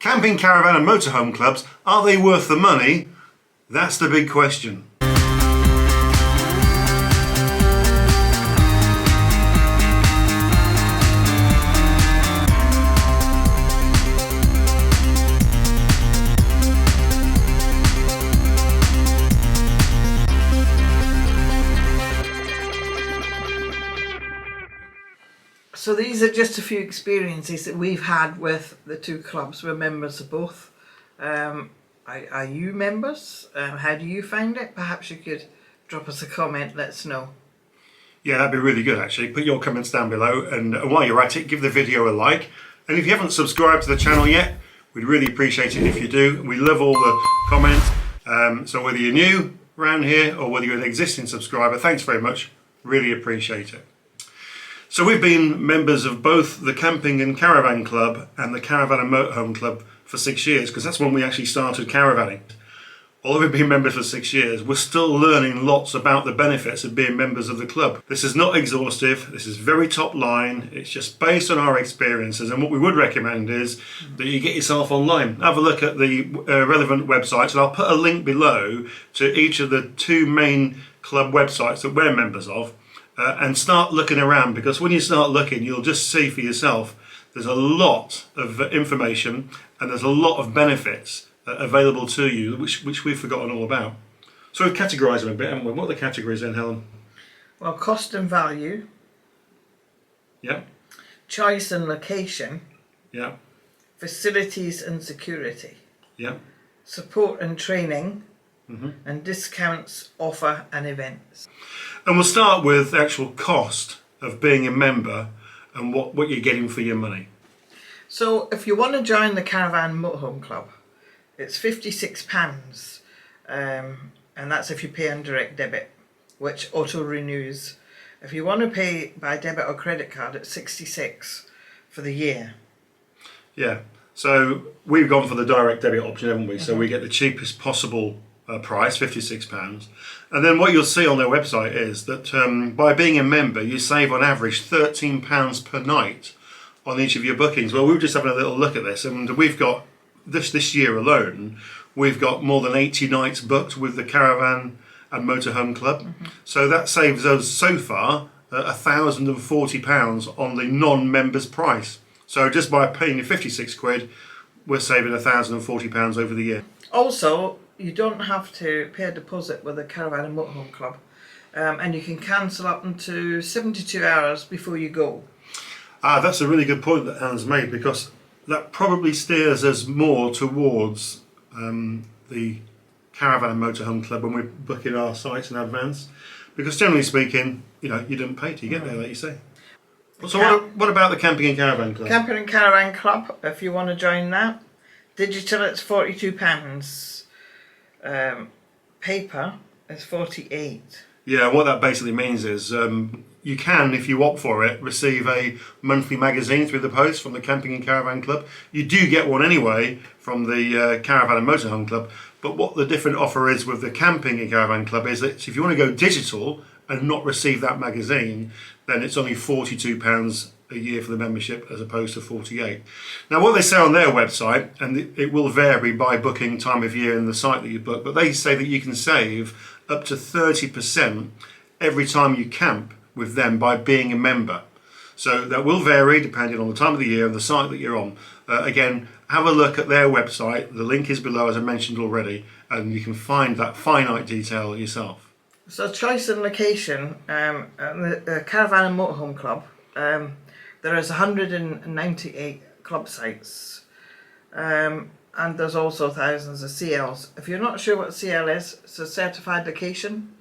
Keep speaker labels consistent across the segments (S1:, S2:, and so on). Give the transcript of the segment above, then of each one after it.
S1: Camping, caravan and motorhome clubs, are they worth the money? That's the big question.
S2: So these are just a few experiences that we've had with the two clubs. We're members of both. Are you members? How do you find it? Perhaps you could drop us a comment, let us know.
S1: Yeah, that'd be really good actually. Put your comments down below, and while you're at it, give the video a like. And if you haven't subscribed to the channel yet, we'd really appreciate it if you do. We love all the comments. So whether you're new around here or whether you're an existing subscriber, thanks very much. Really appreciate it. So we've been members of both the Camping and Caravan Club and the Caravan and Motorhome Club for 6 years, because that's when we actually started caravanning. Although we've been members for 6 years, we're still learning lots about the benefits of being members of the club. This is not exhaustive, this is very top line, it's just based on our experiences, and what we would recommend is that you get yourself online. Have a look at the relevant websites, and I'll put a link below to each of the two main club websites that we're members of. And start looking around, because when you start looking, you'll just see for yourself there's a lot of information and there's a lot of benefits available to you which we've forgotten all about. So we've categorised them a bit, haven't we? What are the categories then, Helen?
S2: Well, cost and value.
S1: Yeah.
S2: Choice and location.
S1: Yeah.
S2: Facilities and security.
S1: Yeah.
S2: Support and training. And discounts, offer and events.
S1: And we'll start with the actual cost of being a member and what you're getting for your money.
S2: So if you want to join the Caravan Motorhome Club, it's £56, and that's if you pay on direct debit, which auto renews. If you want to pay by debit or credit card, it's £66 for the year. Yeah.
S1: So we've gone for the direct debit option, haven't we? So we get the cheapest possible price, £56, and then what you'll see on their website is that by being a member you save on average £13 per night on each of your bookings. Well, we were just having a little look at this, and we've got this year alone we've got more than 80 nights booked with the Caravan and Motorhome Club. So that saves us so far £1,040 on the non-members price. So just by paying the £56 we're saving £1,040 over the year.
S2: Also, you don't have to pay a deposit with the Caravan and Motorhome Club, and you can cancel up into 72 hours before you go.
S1: That's a really good point that Helen's made, because that probably steers us more towards the Caravan and Motorhome Club when we're booking our sites in advance, because generally speaking, you don't pay till you get there, like you say. So what about the Camping and Caravan Club?
S2: Camping and Caravan Club, if you want to join that, digital it's £42. Paper is £48.
S1: Yeah, what that basically means is you can, if you opt for it, receive a monthly magazine through the post from the Camping and Caravan Club. You do get one anyway from the Caravan and Motorhome Club, but what the different offer is with the Camping and Caravan Club is that if you want to go digital and not receive that magazine, then it's only £42 a year for the membership as opposed to £48. Now what they say on their website, and it will vary by booking time of year and the site that you book, but they say that you can save up to 30% every time you camp with them by being a member. So that will vary depending on the time of the year and the site that you're on. Again, have a look at their website, the link is below as I mentioned already, and you can find that finite detail yourself.
S2: So choice and location, the Caravan and Motorhome Club, there is 198 club sites, and there's also thousands of CLs. If you're not sure what CL is, it's a certified location,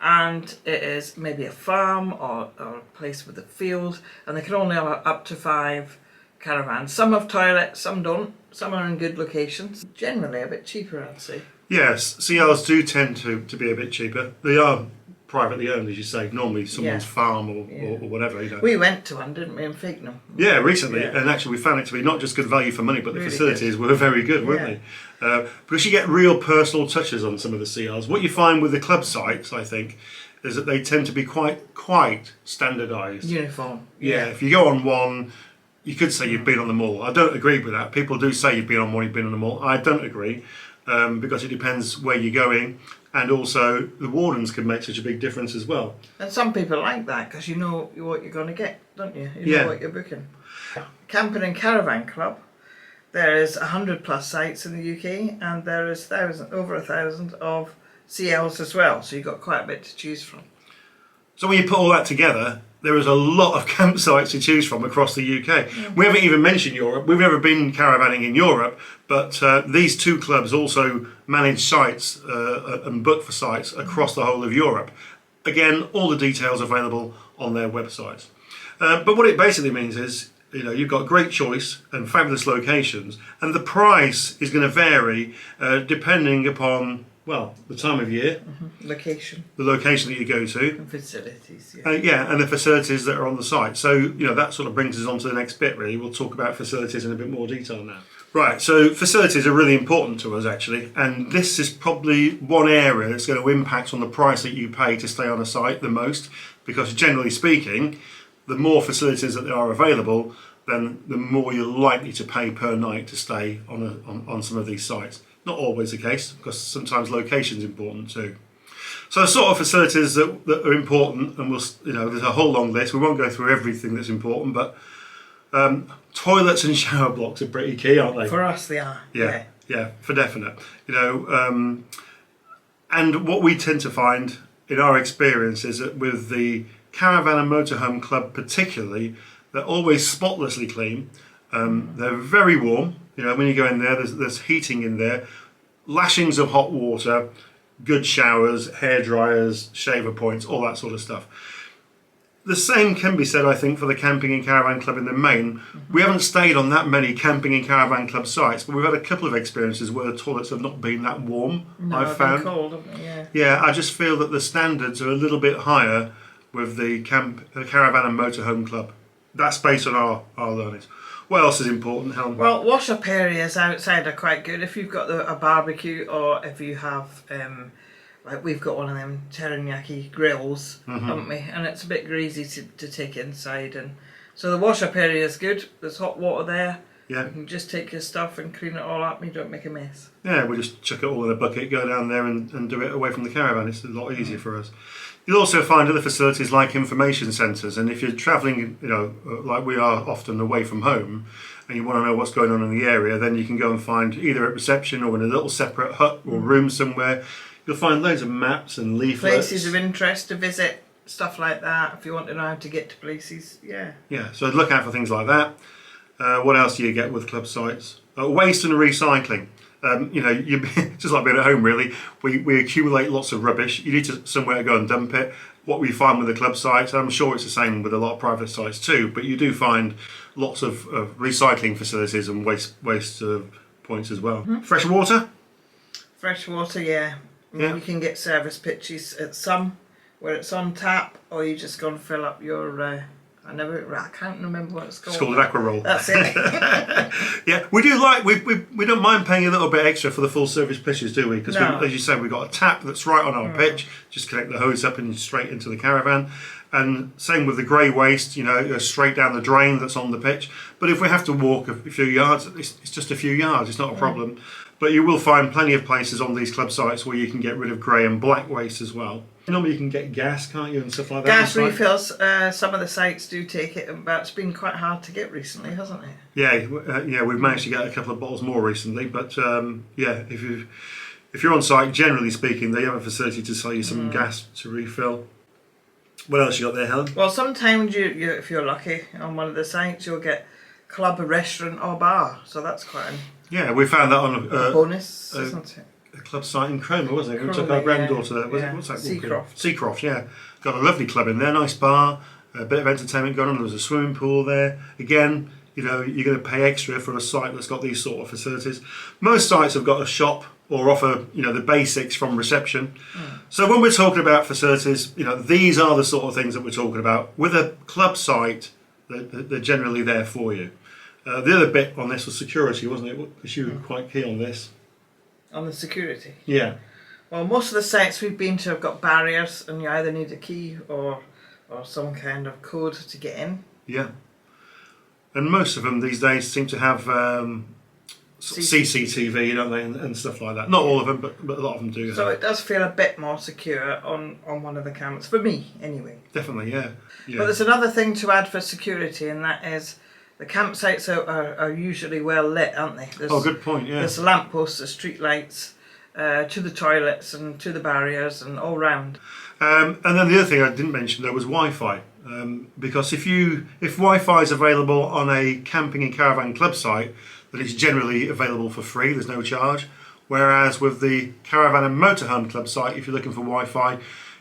S2: and it is maybe a farm or a place with a field, and they can only have up to 5 caravans. Some have toilets, some don't, some are in good locations. Generally a bit cheaper, I'd say.
S1: Yes, CLs do tend to be a bit cheaper. They are privately owned, as you say, normally someone's farm or whatever.
S2: We went to one, didn't we, in Fakenham?
S1: Yeah, recently, and actually we found it to be not just good value for money, but the really facilities were very good, weren't they? Because you get real personal touches on some of the CLs. What you find with the club sites, I think, is that they tend to be quite standardised.
S2: Uniform.
S1: Yeah, if you go on one, you could say you've been on them all. I don't agree with that. People do say you've been on one, you've been on them all. I don't agree because it depends where you're going, and also the wardens can make such a big difference as well.
S2: And some people like that because you know what you're going to get, don't you? You
S1: Yeah.
S2: know what you're booking. Camping and Caravan Club, there is 100 plus sites in the UK, and there is over 1,000 of CLs as well. So you've got quite a bit to choose from.
S1: So when you put all that together, there is a lot of campsites to choose from across the UK. We haven't even mentioned Europe. We've never been caravanning in Europe, but these two clubs also manage sites and book for sites across the whole of Europe. Again, all the details available on their websites. But what it basically means is, you've got great choice and fabulous locations, and the price is going to vary depending upon, well, the time of year,
S2: Location
S1: the location that you go to,
S2: and facilities.
S1: and the facilities that are on the site. So, that sort of brings us on to the next bit, really. We'll talk about facilities in a bit more detail now. Right, so facilities are really important to us, actually, and this is probably one area that's going to impact on the price that you pay to stay on a site the most, because generally speaking, the more facilities that there are available, then the more you're likely to pay per night to stay on some of these sites. Not always the case, because sometimes location is important too. So the sort of facilities that are important, and there's a whole long list. We won't go through everything that's important, but toilets and shower blocks are pretty key, aren't they?
S2: For us, they are.
S1: Yeah, for definite. And what we tend to find in our experience is that with the Caravan and Motorhome Club particularly, they're always spotlessly clean. They're very warm. When you go in there, there's heating in there, lashings of hot water, good showers, hair dryers, shaver points, all that sort of stuff. The same can be said, I think, for the Camping and Caravan Club in the main. We haven't stayed on that many Camping and Caravan Club sites, but we've had a couple of experiences where the toilets have not been that warm,
S2: No,
S1: I've found.
S2: Been cold, haven't they? Yeah.
S1: Yeah, I just feel that the standards are a little bit higher with the Caravan and Motorhome Club. That's based on our learnings. What else is important, Helen?
S2: Well, wash-up areas outside are quite good if you've got a barbecue, or if you have, like we've got one of them teriyaki grills, haven't we? And it's a bit greasy to take inside, and so the wash-up area is good. There's hot water there.
S1: Yeah.
S2: You can just take your stuff and clean it all up, and you don't make a mess.
S1: Yeah, we just chuck it all in a bucket, go down there and do it away from the caravan. It's a lot easier for us. You'll also find other facilities like information centres, and if you're travelling, like we are often away from home, and you want to know what's going on in the area, then you can go and find either at reception or in a little separate hut or room somewhere. You'll find loads of maps and leaflets.
S2: Places of interest to visit, stuff like that, if you want to know how to get to places, yeah.
S1: Yeah, so look out for things like that. What else do you get with club sites? Waste and recycling. You just like being at home, really. We accumulate lots of rubbish. You need somewhere to go and dump it. What we find with the club sites, I'm sure it's the same with a lot of private sites too, but you do find lots of recycling facilities and waste points as well. Fresh water?
S2: Fresh water, yeah.
S1: Yeah.
S2: You can get service pitches at some where it's on tap, or you just go and fill up your. I can't remember what it's called.
S1: It's called an aqua roll.
S2: That's it.
S1: Yeah, we do we don't mind paying a little bit extra for the full service pitches, do we? Because
S2: No.
S1: as you say, we've got a tap that's right on our pitch. Just connect the hose up and straight into the caravan. And same with the grey waste, it goes straight down the drain that's on the pitch. But if we have to walk a few yards, it's just a few yards. It's not a problem. But you will find plenty of places on these club sites where you can get rid of grey and black waste as well. Normally you can get gas, can't you, and stuff like that.
S2: Gas refills, some of the sites do take it, but it's been quite hard to get recently, hasn't it?
S1: Yeah, we've managed to get a couple of bottles more recently, but if you're on site, generally speaking, they have a facility to sell you some gas to refill. What else you got there, Helen?
S2: Well, sometimes you if you're lucky on one of the sites, you'll get club, restaurant, or bar, so that's quite
S1: Yeah, we found that on
S2: a bonus, isn't it?
S1: a club site in Cromer, wasn't it? We took
S2: Cromer,
S1: our granddaughter there.
S2: yeah.
S1: What's that?
S2: Seacroft.
S1: Seacroft, yeah. Got a lovely club in there, nice bar, a bit of entertainment going on. There was a swimming pool there. Again, you're going to pay extra for a site that's got these sort of facilities. Most sites have got a shop or offer, the basics from reception. So when we're talking about facilities, these are the sort of things that we're talking about. With a club site, they're generally there for you. The other bit on this was security, wasn't it? Because you were quite key on this.
S2: On the security?
S1: Yeah.
S2: Well, most of the sites we've been to have got barriers, and you either need a key or some kind of code to get in.
S1: Yeah. And most of them these days seem to have CCTV, don't they, and stuff like that. Not all of them, but a lot of them do.
S2: So it does feel a bit more secure on one of the camps, for me anyway.
S1: Definitely, yeah.
S2: But there's another thing to add for security, and that is the campsites are usually well lit, aren't they?
S1: Good point, yeah.
S2: There's lampposts, there's street lights, to the toilets and to the barriers and all round.
S1: And then the other thing I didn't mention there was Wi-Fi. Because if Wi-Fi is available on a camping and caravan club site, then it's generally available for free, there's no charge. Whereas with the caravan and motorhome club site, if you're looking for Wi-Fi,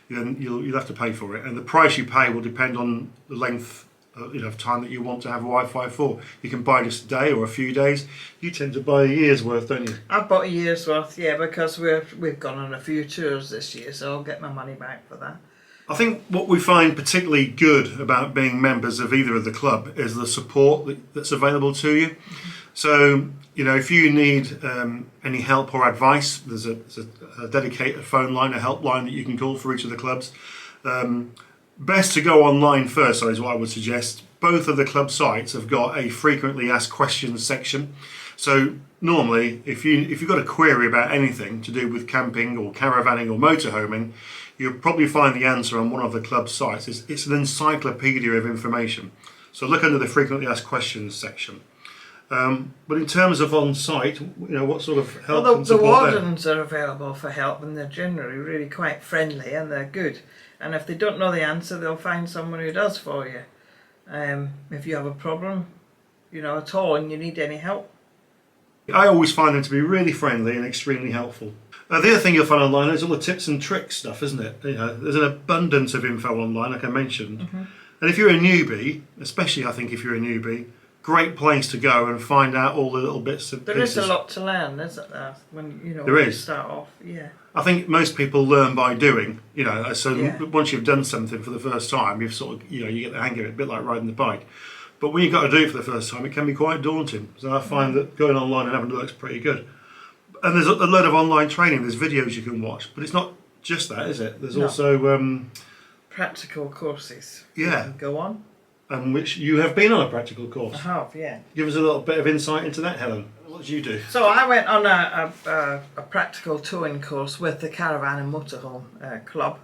S1: then you'll have to pay for it. And the price you pay will depend on the length of time that you want to have Wi-Fi for. You can buy just a day or a few days. You tend to buy a year's worth, don't you?
S2: I've bought a year's worth, yeah, because we've gone on a few tours this year, so I'll get my money back for that.
S1: I think what we find particularly good about being members of either of the club is the support that's available to you. So, if you need any help or advice, there's a dedicated phone line, a helpline that you can call for each of the clubs. Best to go online first, is what I would suggest. Both of the club sites have got a frequently asked questions section. So normally, if you've got a query about anything to do with camping or caravanning or motorhoming, you'll probably find the answer on one of the club sites. It's an encyclopedia of information. So look under the frequently asked questions section. But in terms of on site, what sort of help and
S2: the
S1: support
S2: wardens are available for help, and they're generally really quite friendly and they're good. And if they don't know the answer, they'll find someone who does for you. If you have a problem, at all, and you need any help.
S1: I always find them to be really friendly and extremely helpful. The other thing you'll find online is all the tips and tricks stuff, isn't it? There's an abundance of info online, like I mentioned. And if you're a newbie, especially I think if you're a newbie, great place to go and find out all the little bits and pieces.
S2: There is a lot to learn, isn't there? When
S1: there
S2: when
S1: is.
S2: You start off, yeah.
S1: I think most people learn by doing. Once you've done something for the first time, you've sort of you get the hang of it, a bit like riding the bike. But when you've got to do it for the first time, it can be quite daunting. So I find that going online and having a look is pretty good. And there's a load of online training. There's videos you can watch, but it's not just that, is it? There's also
S2: practical courses.
S1: Yeah.
S2: Go on.
S1: And which you have been on a practical course.
S2: I have, yeah.
S1: Give us a little bit of insight into that, Helen. What did you do?
S2: So I went on a practical towing course with the Caravan and Motorhome Club.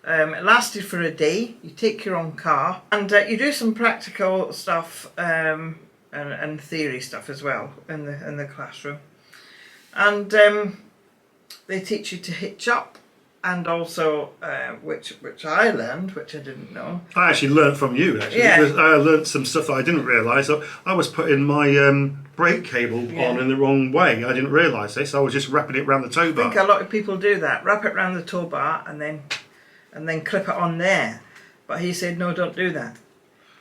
S2: It lasted for a day. You take your own car and you do some practical stuff and theory stuff as well in the classroom. And they teach you to hitch up. And also, which I learned, which I didn't know.
S1: I actually learned from you, actually.
S2: Yeah.
S1: I learned some stuff that I didn't realise. I was putting my brake cable on in the wrong way. I didn't realise this. I was just wrapping it around the tow bar.
S2: I think a lot of people do that. Wrap it around the tow bar and then clip it on there. But he said, no, don't do that.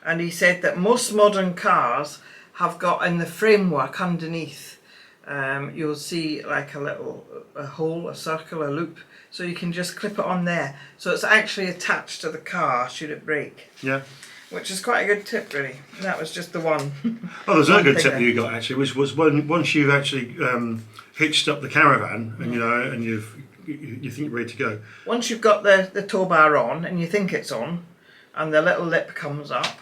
S2: And he said that most modern cars have got in the framework underneath, you'll see like a hole, a circle, a loop. So you can just clip it on there. So it's actually attached to the car should it break.
S1: Yeah.
S2: Which is quite a good tip, really. And that was just the one.
S1: Oh, there's another good tip that you got actually, which was once you've actually hitched up the caravan and and you think you're ready to go.
S2: Once you've got the tow bar on and you think it's on, and the little lip comes up,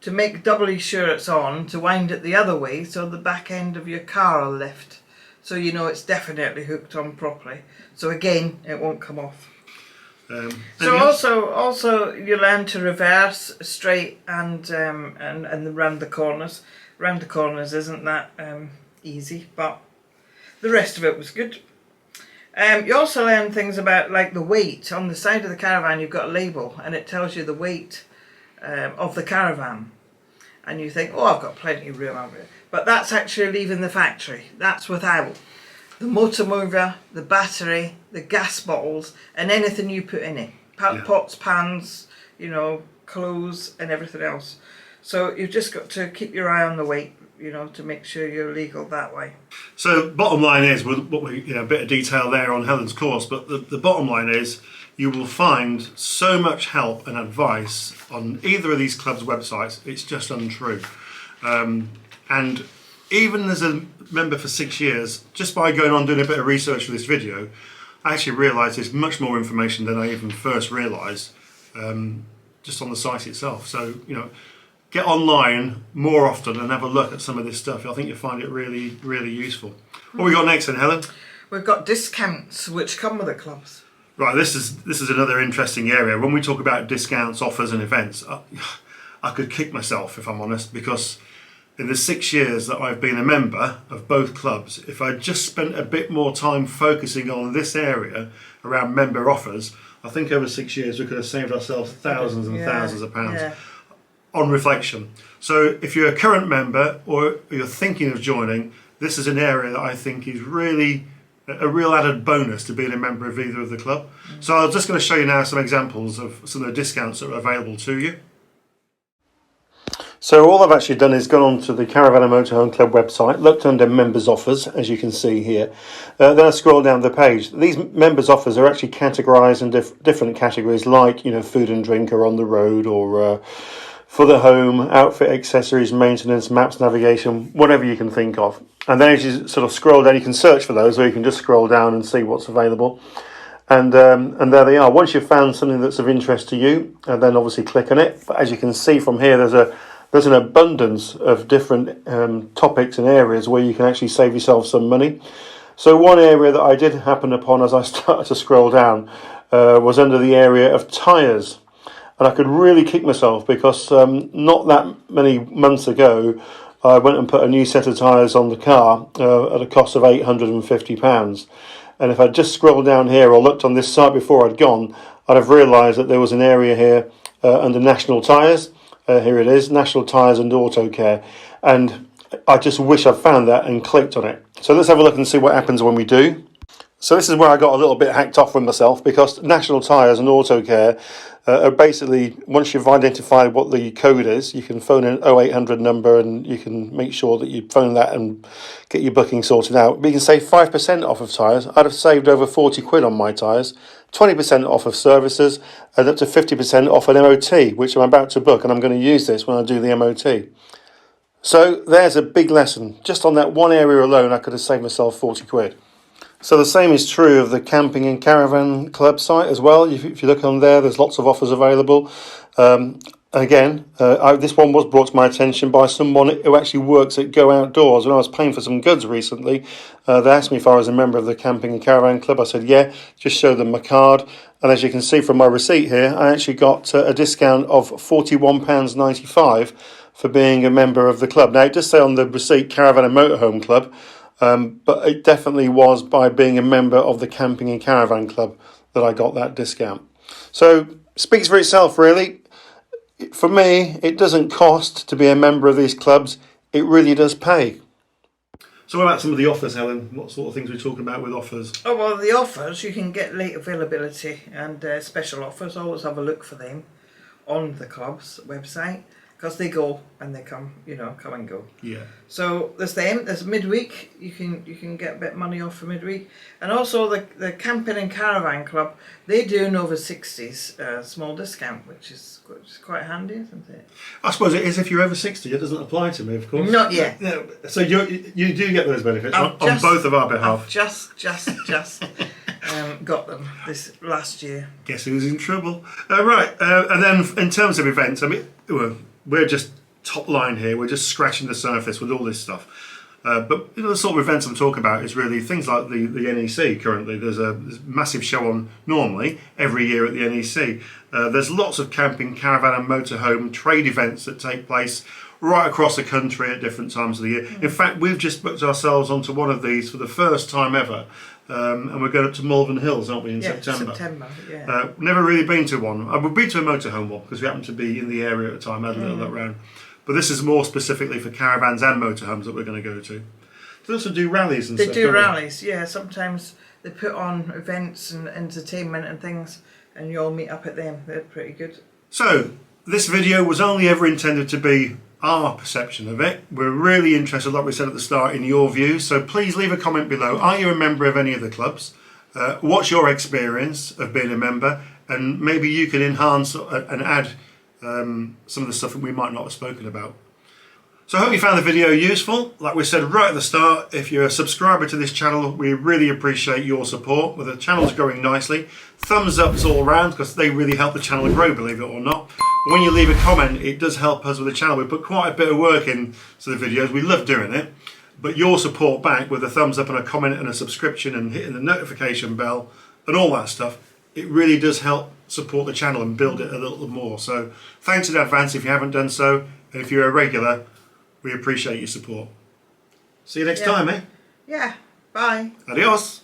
S2: to make doubly sure it's on, to wind it the other way so the back end of your car will lift. So it's definitely hooked on properly. So again, it won't come off. So also you learn to reverse straight and round the corners. Round the corners isn't that easy, but the rest of it was good. You also learn things about like the weight. On the side of the caravan you've got a label and it tells you the weight of the caravan. And you think, oh, I've got plenty of room over it. But that's actually leaving the factory. That's without the motor mover, the battery, the gas bottles, and anything you put in it. Pots, pans, clothes and everything else. So you've just got to keep your eye on the weight, to make sure you're legal that way.
S1: So bottom line is, a bit of detail there on Helen's course, but the bottom line is you will find so much help and advice on either of these clubs' websites, it's just untrue. And even as a member for 6 years, just by going on doing a bit of research for this video, I actually realised there's much more information than I even first realised just on the site itself. So, get online more often and have a look at some of this stuff. I think you'll find it really, really useful. What we got next then, Helen?
S2: We've got discounts which come with the clubs.
S1: Right, this is another interesting area. When we talk about discounts, offers and events, I could kick myself if I'm honest, because in the 6 years that I've been a member of both clubs, if I just spent a bit more time focusing on this area around member offers, I think over 6 years we could have saved ourselves thousands and thousands of pounds on reflection. So if you're a current member or you're thinking of joining, this is an area that I think is really a real added bonus to being a member of either of the club. So I'm just going to show you now some examples of some of the discounts that are available to you. So all I've actually done is gone on to the Caravan and Motorhome Club website, looked under members offers, as you can see here. Then I scroll down the page. These members offers are actually categorised in different categories, like, you know, food and drink or on the road, or for the home, outfit, accessories, maintenance, maps, navigation, whatever you can think of. And then as you sort of scroll down, you can search for those, or you can just scroll down and see what's available. And there they are. Once you've found something that's of interest to you, and then obviously click on it. But as you can see from here, there's an abundance of different topics and areas where you can actually save yourself some money. So one area that I did happen upon as I started to scroll down was under the area of tyres. And I could really kick myself because not that many months ago, I went and put a new set of tyres on the car at a cost of £850. And if I'd just scrolled down here or looked on this site before I'd gone, I'd have realised that there was an area here under National Tyres. Here it is, National Tyres and Auto Care. And I just wish I'd found that and clicked on it. So let's have a look and see what happens when we do. So this is where I got a little bit hacked off with myself, because National Tyres and Auto Care are basically, once you've identified what the code is, you can phone an 0800 number and you can make sure that you phone that and get your booking sorted out. But you can save 5% off of tyres. I'd have saved over 40 quid on my tyres, 20% off of services, and up to 50% off an MOT, which I'm about to book, and I'm going to use this when I do the MOT. So there's a big lesson. Just on that one area alone, I could have saved myself 40 quid. So the same is true of the Camping and Caravan Club site as well. If you look on there, there's lots of offers available. Again, this one was brought to my attention by someone who actually works at Go Outdoors. When I was paying for some goods recently, they asked me if I was a member of the Camping and Caravan Club. I said, yeah, just show them my card. And as you can see from my receipt here, I actually got a discount of £41.95 for being a member of the club. Now, it does say on the receipt Caravan and Motorhome Club, but it definitely was by being a member of the Camping and Caravan Club that I got that discount. So, speaks for itself, really. For me, it doesn't cost to be a member of these clubs. It really does pay. So what about some of the offers, Helen? What sort of things are we talking about with offers?
S2: Oh, well, the offers, you can get late availability and special offers. Always have a look for them on the club's website, because they go and they come, come and go.
S1: Yeah. So
S2: there's midweek, you can get a bit of money off for midweek. And also the Camping and Caravan Club, they do an over 60s small discount, which is quite handy, isn't it?
S1: I suppose it is if you're over 60. It doesn't apply to me, of course.
S2: Not yet.
S1: Yeah. So you do get those benefits on both of our behalf.
S2: I've just got them this last year.
S1: Guess who's in trouble? Right, and then in terms of events, I mean, we're just top line here. We're just scratching the surface with all this stuff. But the sort of events I'm talking about is really things like the NEC currently. There's a massive show on normally every year at the NEC. There's lots of camping, caravan and motorhome trade events that take place right across the country at different times of the year. In fact, we've just booked ourselves onto one of these for the first time ever. And we're going up to Malvern Hills, aren't we, in September?
S2: Yeah.
S1: Never really been to one. We've been to a motorhome one because we happened to be in the area at the time, had a little look around. But this is more specifically for caravans and motorhomes that we're going to go to. They also do rallies and stuff.
S2: They do rallies, yeah. Sometimes they put on events and entertainment and things, and you all meet up at them. They're pretty good. So,
S1: this video was only ever intended to be our perception of it. We're really interested, like we said at the start, in your views. So please leave a comment below. Are you a member of any of the clubs? What's your experience of being a member? And maybe you can enhance and add some of the stuff that we might not have spoken about. So I hope you found the video useful. Like we said right at the start, if you're a subscriber to this channel, we really appreciate your support. Well, the channel's growing nicely. Thumbs ups all around because they really help the channel grow, believe it or not. And when you leave a comment, it does help us with the channel. We put quite a bit of work into the videos. We love doing it. But your support back with a thumbs up and a comment and a subscription and hitting the notification bell and all that stuff, it really does help support the channel and build it a little more. So thanks in advance if you haven't done so. And if you're a regular, we appreciate your support. See you next time, eh?
S2: Yeah. Bye.
S1: Adios.